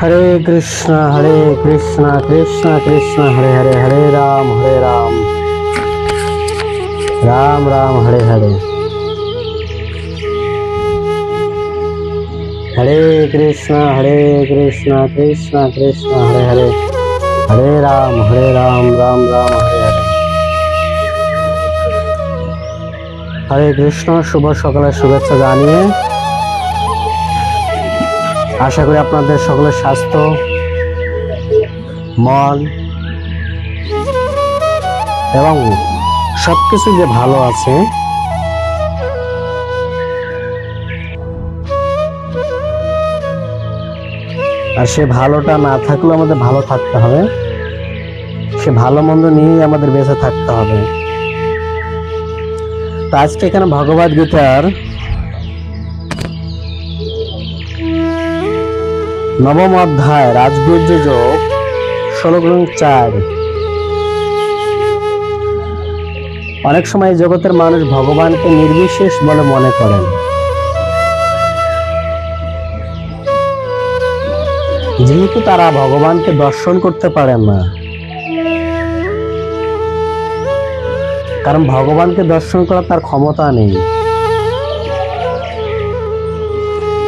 हरे कृष्णा कृष्णा कृष्णा हरे हरे, हरे राम राम राम हरे हरे। हरे कृष्णा कृष्णा कृष्णा हरे हरे, हरे राम राम राम हरे हरे। हरे कृष्ण। শুভ সকালের শুভেচ্ছা জানিয়ে আশা করি আপনাদের সকলের স্বাস্থ্য, মন এবং সবকিছু যে ভালো আছে। আর সে ভালোটা না থাকলেও আমাদের ভালো থাকতে হবে, সে ভালো মন্দ নিয়েই আমাদের বেঁচে থাকতে হবে। তো আজকে এখানে ভগবদ গীতার নবম অধ্যায় রাজগুজ্জ যোগ 16:4। অনেক সময় জগতের মানুষ ভগবানকে নির্বিশেষ বলে মনে করেন, যেহেতু তারা ভগবানকে দর্শন করতে পারেন না। কারণ ভগবানকে দর্শন করা তার ক্ষমতা নেই,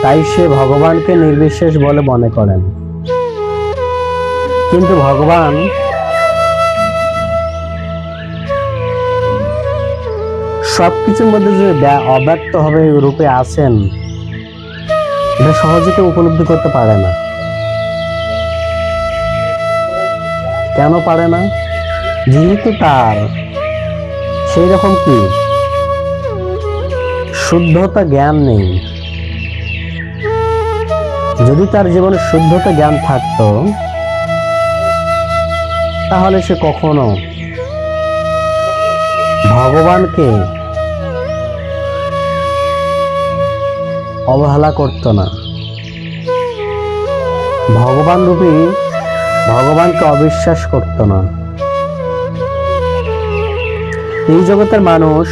তাই সে ভগবানকে নির্বিশেষ বলে মনে করেন। কিন্তু ভগবান সবকিছুর মধ্যে যে অব্যক্ত ভাবে রূপে আছেন, এটা সহজে কেউ উপলব্ধি করতে পারে না। কেন পারে না? যেহেতু তার সেই রকম কি শুদ্ধতা জ্ঞান নেই। যদি তার জীবনে শুদ্ধতা জ্ঞান থাকতো, তাহলে সে কখনো ভগবানকে অবহেলা করত না, ভগবান রূপী ভগবানকে অবিশ্বাস করত না। এই জগতের মানুষ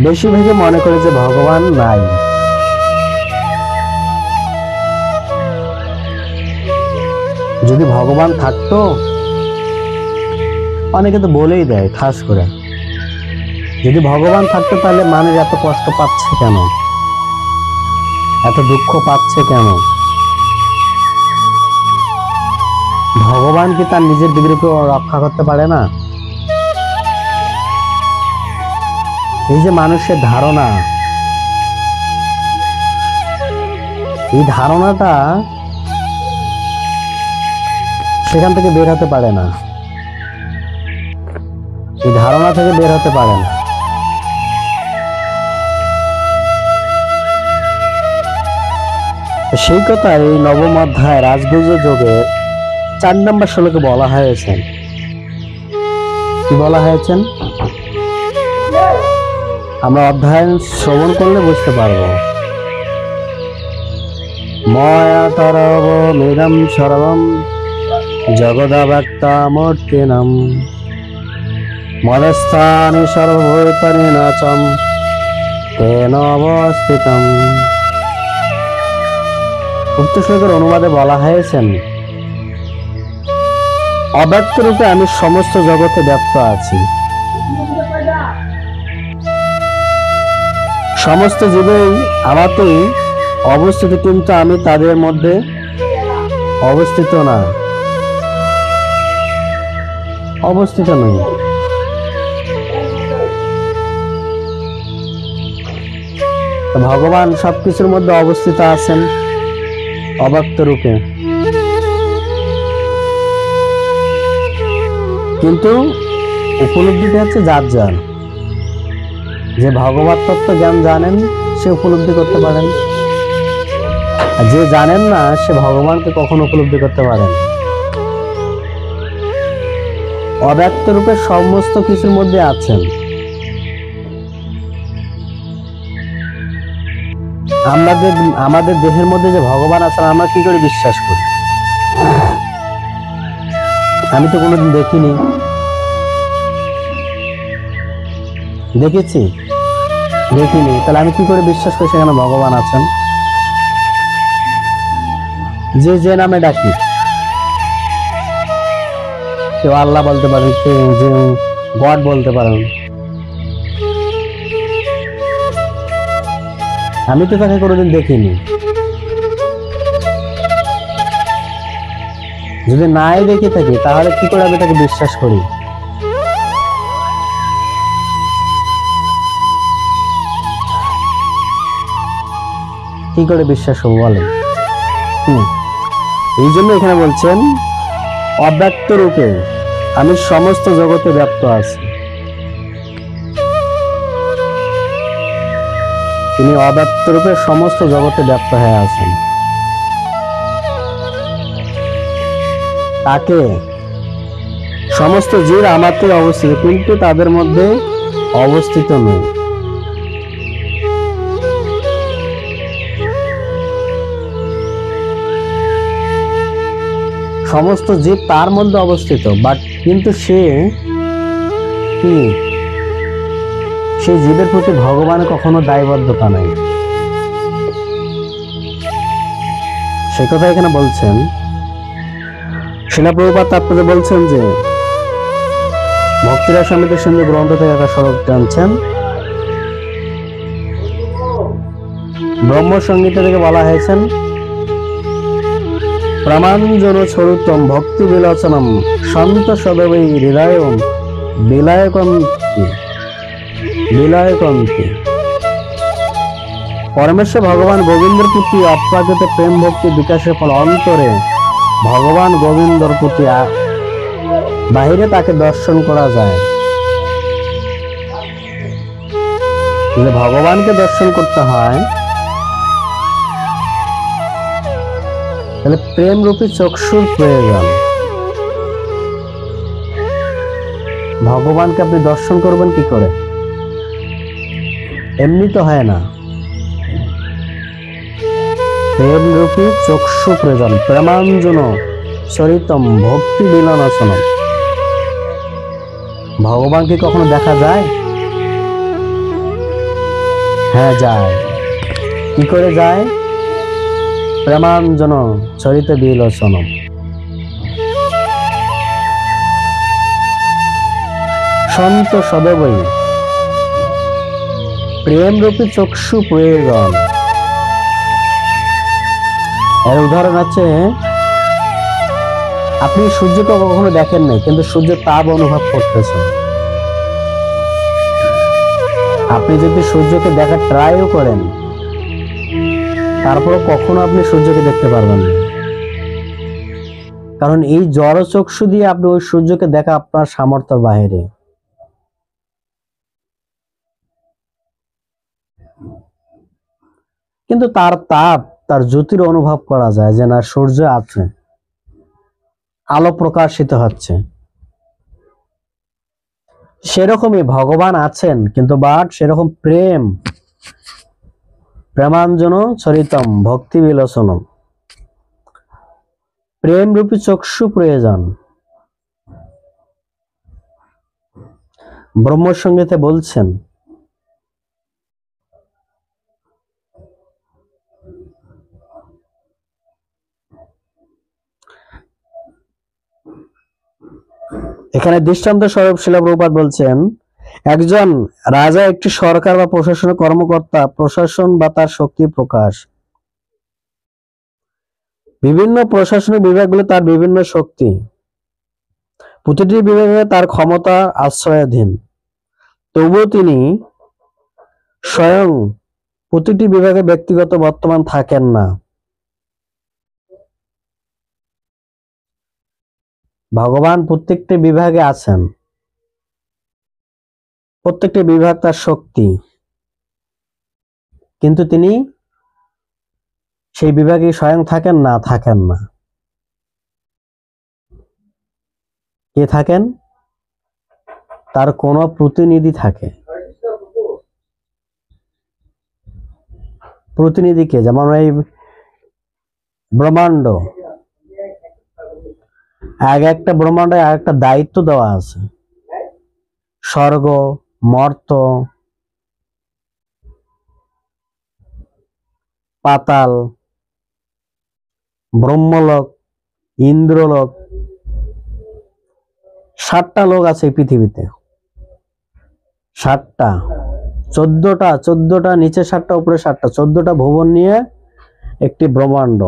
বেশিরভাগই মনে করে যে ভগবান নাই। যদি ভগবান থাকতো, অনেকে তো বলেই দেয়, খাস করে যদি ভগবান থাকতো তাহলে মানুষ এত কষ্ট পাচ্ছে কেন, এত দুঃখ পাচ্ছে কেন? ভগবান কি তার নিজের বিগ্রহকে রক্ষা করতে পারে না? এই যে মানুষের ধারণা, এই ধারণাটা সেখান থেকে বের হতে পারে না, এই ধারণা থেকে বের হতে পারে না। সেই কথা এই নবম অধ্যায় রাজগুজ্জ যোগের 4 নম্বর শ্লোকে বলা হয়েছে। কি বলা হয়েছে? আমরা অধ্যায়ন শ্রবণ করলে বুঝতে পারবো। ময়া তরবমিদং সর্বম জগদাব্যক্তমূর্তিনাম মনস্থানি সর্বভূতানি নাচম তেন অবস্থিতম। উক্ত শ্লোকের অনুবাদে বলা হয়েছে, অব্যক্ত রূপে আমি সমস্ত জগতে ব্যপ্ত আছি। সমস্ত জীবই আমাতেই অবস্থিত, কিন্তু আমি তাদের মধ্যে অবস্থিত না, অবস্থিত নই। ভগবান সবকিছুর মধ্যে অবস্থিত আছেন অব্যক্ত রূপে, কিন্তু উপলব্ধিটা হচ্ছে যার যার। যে ভগবত তত্ত্ব জ্ঞান জানেন সে উপলব্ধি করতে পারেন, আর যে জানেন না সে ভগবানকে কখনো উপলব্ধি করতে পারেন। অব্যক্ত রূপে সমস্ত কিছুর মধ্যে আছেন। আমাদের দেহের মধ্যে যে ভগবান আছেন আমরা কি করে বিশ্বাস করি? আমি তো কোনোদিন দেখিনি, দেখেছি দেখিনি, তাহলে আমি কি করে বিশ্বাস করি সেখানে ভগবান আছেন? যে যে নামে ডাকি, কেউ আল্লাহ বলতে পারেন, কেউ যে গড বলতে পারেন, আমি তো তাকে কোনোদিন দেখিনি। যদি নাই দেখে থাকি তাহলে কি করে আমি তাকে বিশ্বাস করি? কি করে বিশ্বাস হবো বলেন? এই জন্য এখানে বলছেন অব্যক্ত রূপে আমি সমস্ত জগতে ব্যপ্ত আছি। তিনি অব্যক্ত রূপে সমস্ত জগতে ব্যপ্ত হয়ে আছেন। তাকে সমস্ত জীব আমাতে অবস্থিত, কিন্তু তাদের মধ্যে অবস্থিত নয়। সমস্ত জীব তার মধ্যে অবস্থিত, বাট কিন্তু সে কি, সেই জীবের প্রতি ভগবানের কখনো দায়বদ্ধতা নাই। সে কথা এখানে বলছেন শিলা প্রভুপাদ তাৎপর্য বলছেন যে ভক্তিরা সমিতি সঙ্গে গ্রন্থ থেকে একটা স্বরূপ টানছেন। ব্রহ্মসংগীতা থেকে বলা হয়েছেন প্রামাঞ্জন স্বরূপম ভক্তি বিলোচনম শান্ত সদবৈ হৃদয়ম বিলায়কন্তি। পরমেশ্বর ভগবান গোবিন্দের প্রতি অপ্রাকৃত প্রেম ভক্তি বিকাশের ফল অন্তরে ভগবান গোবিন্দর প্রতি বাহিরে তাকে দর্শন করা যায়। যদি ভগবানকে দর্শন করতে হয় তাহলে প্রেম রূপী চক্ষুর প্রয়োজন। ভগবানকে আপনি দর্শন করবেন কি করে? এমনি তো হয় না, প্রেম রূপী চক্ষু প্রয়োজন। প্রেমাঞ্জন চরিতম ভক্তি বিলোচনম। ভগবানকে কখনো দেখা যায়? হ্যাঁ যায়। কি করে যায়? প্রেমাঞ্জন চরিত বিলোচনম। সন্ত সদবৈ প্রেম রূপী চক্ষু প্রয়োজন। এর উদাহরণ আছে, আপনি সূর্যকে কখনো দেখেন নাই, কিন্তু সূর্যের তাপ অনুভব করতেছেন। আপনি যদি সূর্যকে দেখার ট্রাইও করেন, তারপরে কখনো আপনি সূর্যকে দেখতে পারবেন না, কারণ এই জড় চক্ষু দিয়ে আপনি ওই সূর্যকে দেখা আপনার সামর্থ্যের বাইরে। কিন্তু তার তাপ, তার জ্যোতির অনুভব করা যায় যে না সূর্য আছে, আলো প্রকাশিত হচ্ছে। সেরকমই ভগবান আছেন, কিন্তু বাট সেরকম প্রেমাঞ্জন চরিতম ভক্তি বিলোচনম, প্রেম রূপী চক্ষু প্রয়োজন। ব্রহ্মসংগীতে বলছেন এখানে দৃষ্টান্ত স্বরূপ শিলা প্রভুপাদ বলছেন একজন রাজা একটি সরকার বা প্রশাসনের কর্মকর্তা, প্রশাসন বা তার শক্তি প্রকাশ। বিভিন্ন প্রশাসনিক বিভাগগুলো তার বিভিন্ন শক্তি, প্রতিটি বিভাগে তার ক্ষমতা আশ্রয়াধীন। তবুও তিনি স্বয়ং প্রতিটি বিভাগে ব্যক্তিগত বর্তমান থাকেন না। ভগবান প্রত্যেকটি বিভাগে আছেন, প্রত্যেকটি বিভাগ তার শক্তি, কিন্তু তিনি সেই বিভাগে স্বয়ং থাকেন না। কে থাকেন? তার কোন প্রতিনিধি থাকে। প্রতিনিধিকে, যেমন এই ব্রহ্মাণ্ড, একটা ব্রহ্মাণ্ডে একটা দায়িত্ব দেওয়া আছে। স্বর্গ, মর্ত, পাতাল, ব্রহ্মলোক, ইন্দ্রলোক, 7টা লোক আছে এই পৃথিবীতে। 7টা, 14টা নিচে 7টা উপরে 7টা, 14টা ভুবন নিয়ে একটি ব্রহ্মাণ্ড।